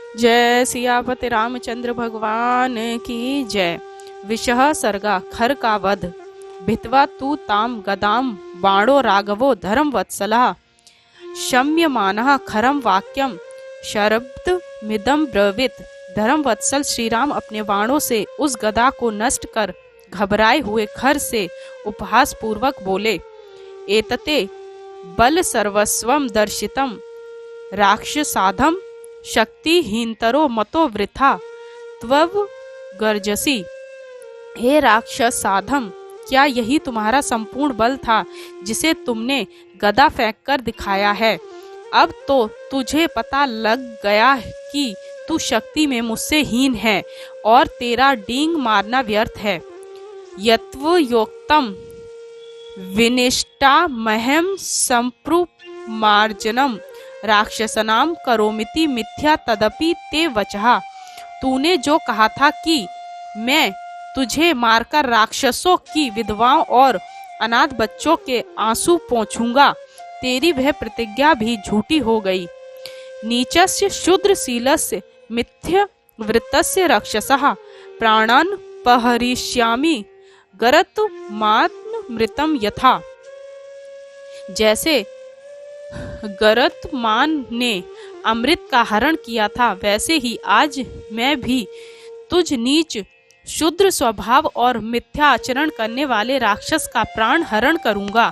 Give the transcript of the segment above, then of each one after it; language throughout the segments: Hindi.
जय सियापति रामचंद्र भगवान की जय। विषह सर्गा खर का वध। भित्वा तू ताम गदाम बाणो राघवो धर्म वत्सला शम्यमानः खरम वाक्यम शरब्द मिदम ब्रवीत। धर्म वत्सल श्री राम अपने बाणों से उस गदा को नष्ट कर घबराए हुए खर से उपहास पूर्वक बोले, एतते बल सर्वस्वम दर्शितम राक्षसाधम शक्तिहीनतरो मतो वृथा त्वव गर्जसी। हे राक्षस साधम, क्या यही तुम्हारा संपूर्ण बल था जिसे तुमने गदा फेंक कर दिखाया है? अब तो तुझे पता लग गया कि तू शक्ति में मुझसे हीन है और तेरा डींग मारना व्यर्थ है। यत्व योक्तम विनिष्टा मह्यम संप्रुमार्जनम राक्षसनाम करोमिति मिथ्या तदपि ते वचहा। तूने जो कहा था कि मैं तुझे मारकर राक्षसों की विधवाओं और अनाथ बच्चों के आंसू पोंछूंगा, तेरी वह प्रतिज्ञा भी झूठी हो गई। नीचस्य शूद्रशीलस्य मिथ्य वृत्तस्य रक्षसः प्राणान् पहरिष्यामि गरत मृतम यथा। जैसे गरतमान ने अमृत का हरण किया था, वैसे ही आज मैं भी तुझ नीच शूद्र स्वभाव और मिथ्या आचरण करने वाले राक्षस का प्राण हरण करूंगा।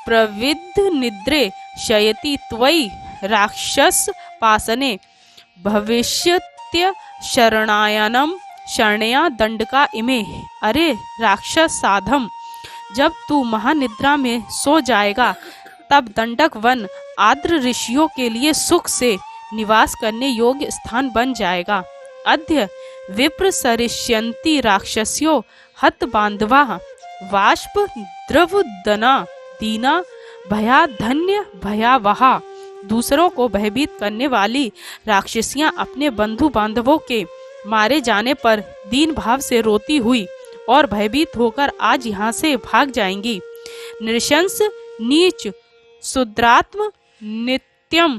प्रविद्ध निद्रे शयति त्वयि राक्षस पासने भविष्यत्य शरणायनम शरणया दंडका इमे। अरे राक्षस साधम, जब तू महानिद्रा में सो जाएगा तब दंडक वन आद्र ऋषियों के लिए सुख से निवास करने योग्य स्थान बन जाएगा। अद्य विप्र सरिष्यन्ति राक्षस्यो हत बांधवा वाष्प द्रवदना दीना भया धन्य भयावहा। दूसरों को भयभीत करने वाली राक्षसियां अपने बंधु बांधवों के मारे जाने पर दीन भाव से रोती हुई और भयभीत होकर आज यहाँ से भाग जाएंगी। नृशंस नीच शूद्रात्म नित्यम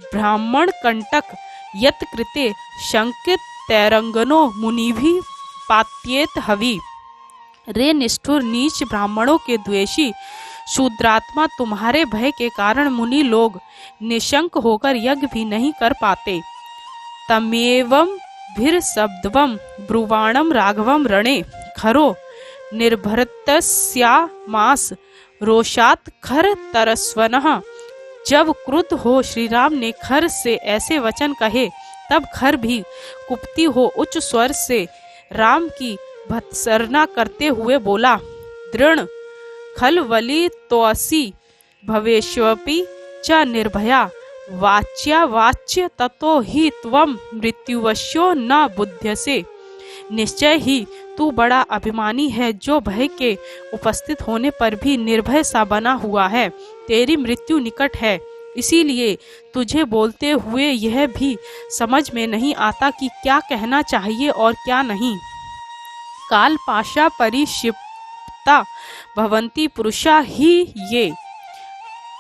ब्राह्मण कंटक यत कृते शंकित तैरंगनो मुनिभि पात्येत हवि। रे निष्ठुर नीच ब्राह्मणों के द्वेषी शूद्रात्मा, तुम्हारे भय के कारण मुनि लोग निशंक होकर यज्ञ भी नहीं कर पाते। तमेवं भीर शब्दवम ब्रुवाणम राघवम रणे खरो निर्भरतस्या मास रोषात खर तरस्वनः। जब क्रुद्ध हो श्री राम ने खर से ऐसे वचन कहे, तब खर भी कुपती हो उच्च स्वर से राम की भत्सरना करते हुए बोला, दृढ़ खलवली तोसी भवेष्वपि च निर्भया वाच्या वाच्य ततो ही त्वं मृत्युवश्यो न बुध्यसे। निश्चय ही तू बड़ा अभिमानी है जो भय के उपस्थित होने पर भी निर्भय सा बना हुआ है। तेरी मृत्यु निकट है, इसीलिए तुझे बोलते हुए यह भी समझ में नहीं आता कि क्या कहना चाहिए और क्या नहीं। काल पाशा परिक्षिप्ता भवन्ति पुरुषा ही ये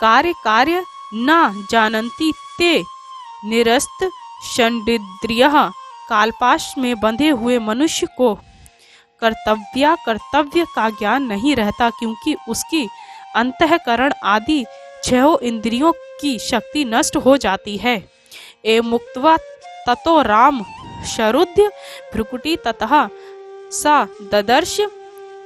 कार्य न जानन्ति ते निरस्त षण्डिन्द्रियः। कालपाश में बंधे हुए मनुष्य को कर्तव्य का ज्ञान नहीं रहता, क्योंकि उसकी अंतःकरण आदि छह इंद्रियों की शक्ति नष्ट हो जाती है। ए मुक्त्वा ततो राम शरुद्य भ्रुकुटी ततः सा ददर्श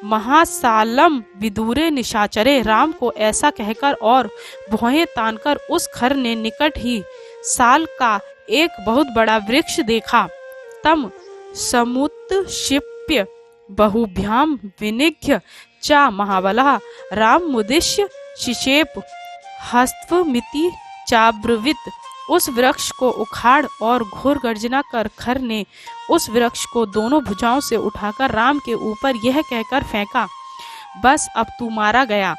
महासालम विदूरे निशाचरे। राम को ऐसा कहकर और भौहें तानकर उस खर ने निकट ही साल का एक बहुत बड़ा वृक्ष देखा। तम समुत्क्षिप्य बहुभ्याम विनिघ्य च महाबलः राम मुदिश्य शिशेप हस्तमिति चाब्रवीत। उस वृक्ष को उखाड़ और घोर गर्जना कर खर ने उस वृक्ष को दोनों भुजाओं से उठाकर राम के ऊपर यह कहकर फेंका, बस अब तू मारा गया।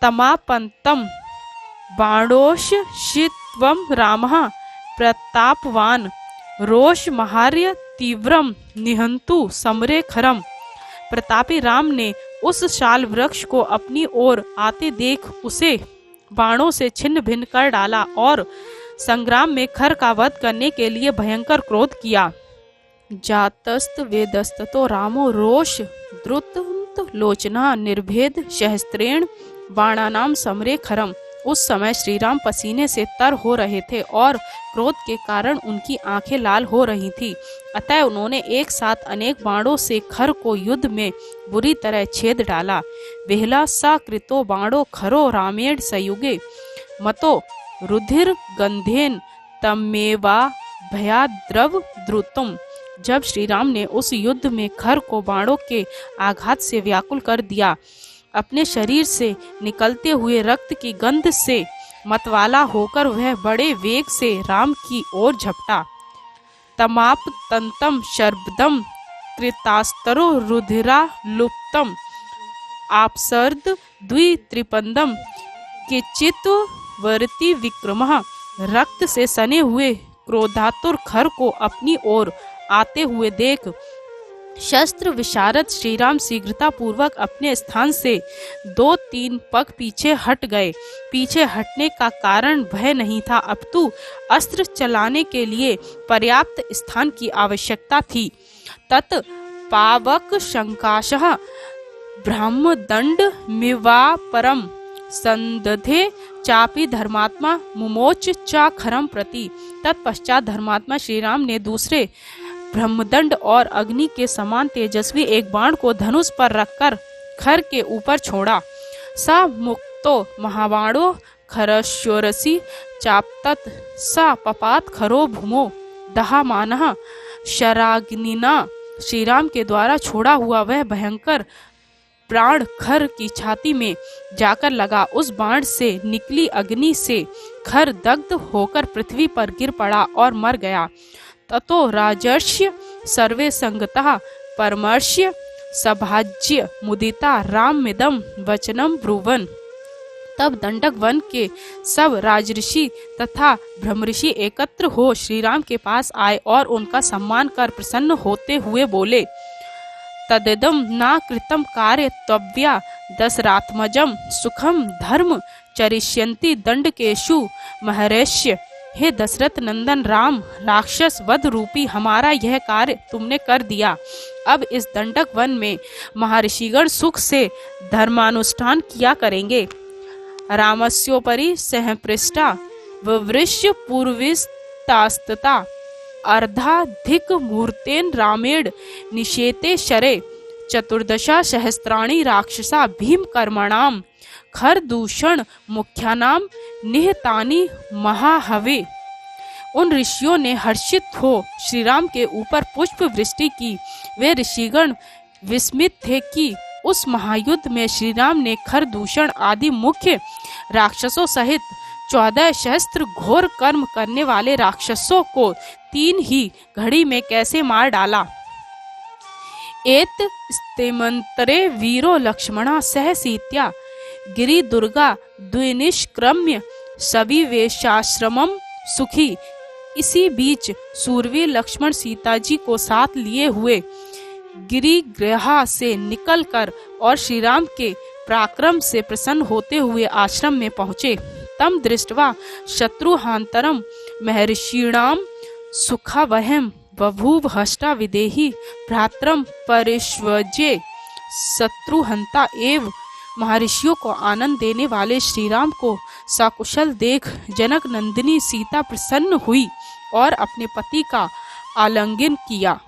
तमापंतम बाणोश शित्वम रामः प्रतापवान रोष महार्य तीव्रम निहंतु समरे खरम। प्रतापी राम ने उस शाल वृक्ष को अपनी ओर आते देख उसे बाणों से छिन्न भिन्न कर डाला और संग्राम में खर का वध करने के लिए भयंकर क्रोध किया। जातस्त वेदस्ततो रामो रोष द्रुत लोचना निर्भेद सहस्त्रेण बाणानाम समरे खरम। उस समय श्री राम पसीने से तर हो रहे थे और क्रोध के कारण उनकी आंखें लाल हो रही थी। अतः उन्होंने एक साथ अनेक बाणों से खर को युद्ध में बुरी तरह छेद डाला। वेहला सा कृतो बाणो खरो रामेण सयुगे मतो रुधिर गंधेन तमेवा भयाद्रव द्रुतम। जब श्री राम ने उस युद्ध में खर को बाणों के आघात से व्याकुल कर दिया, अपने शरीर से निकलते हुए रक्त की गंध से मतवाला होकर वह बड़े वेग से राम की ओर झपटा। तमाप तंतम शर्बदम कृतास्तरो रुधिरा लुप्तम आपसर्द द्वित्रिपंदम किचित वर्ति विक्रमः। रक्त से सने हुए क्रोधातुर खर को अपनी ओर आते हुए देख शस्त्र विशारद श्रीराम शीघ्रता पूर्वक अपने स्थान से 2-3 पग पीछे हट गए। पीछे हटने का कारण भय नहीं था, अपितु अस्त्र चलाने के लिए पर्याप्त स्थान की आवश्यकता थी। तत् पावक शंकाशः ब्रह्मदंड मिवापरम संदधे चापि धर्मात्मा मुमोच चा खरम प्रति। तत्पश्चात धर्मात्मा श्री राम ने दूसरे ब्रह्मदंड और अग्नि के समान तेजस्वी एक बाण को धनुष पर रखकर खर के ऊपर छोड़ा। स मुक्तो महाबाणो खरश्योरसी चापतत स पपात खरो भूमो दहामानः शराग्निना। श्री राम के द्वारा छोड़ा हुआ वह भयंकर प्राण खर की छाती में जाकर लगा। उस बाण से निकली अग्नि से खर दग्ध होकर पृथ्वी पर गिर पड़ा और मर गया। ततो राजर्ष्य सर्वे संगतः परमर्ष्य सभाज्य मुदिता राममिदं वचनम ब्रुवन्। तब दंडक वन के सब राजऋषि तथा ब्रह्मऋषि एकत्र हो श्री राम के पास आए और उनका सम्मान कर प्रसन्न होते हुए बोले, तदिदं न कृतं कार्य त्वया दशरात्मजं सुखम धर्म चरिष्यन्ति दंडकेषु महर्षि। हे दशरथ नंदन राम, राक्षस वध रूपी हमारा यह कार्य तुमने कर दिया। अब इस दंडक वन में महर्षिगण सुख से धर्मानुष्ठान किया करेंगे। रामस्योपरि सहपृष्टा ववृष्य पूर्विस्तास्तता अर्धाधिक मुहूर्तेन रामेण निशेते शरे चतुर्दशा सहस्त्राणि राक्षसा भीम कर्मणाम खर दूषण मुख्यानाम निहतानि महाहवे। उन ऋषियों ने हर्षित हो श्री राम के ऊपर पुष्प वृष्टि की। वे ऋषिगण विस्मित थे कि उस महायुद्ध में श्री राम ने खर दूषण आदि मुख्य राक्षसों सहित 14 सहस्त्र घोर कर्म करने वाले राक्षसों को 3 ही घड़ी में कैसे मार डाला। एत स्तेमंतरे वीरो लक्ष्मणा सह सीत्या गिरि दुर्गा द्विनिष्क्रम्य सविवेशाश्रमम सुखी। इसी बीच सूरवीर लक्ष्मण सीता जी को साथ लिए हुए गिरिगृहा से निकलकर और श्री राम के पराक्रम से प्रसन्न होते हुए आश्रम में पहुँचे। तम दृष्ट्वा शत्रुहांतरम महर्षिणाम सुखावहम बभूव हष्टा विदेही भ्रात्रम परिष्वजे शत्रुहंता एव। महर्षियों को आनंद देने वाले श्री राम को सकुशल देख जनक नंदिनी सीता प्रसन्न हुई और अपने पति का आलिंगन किया।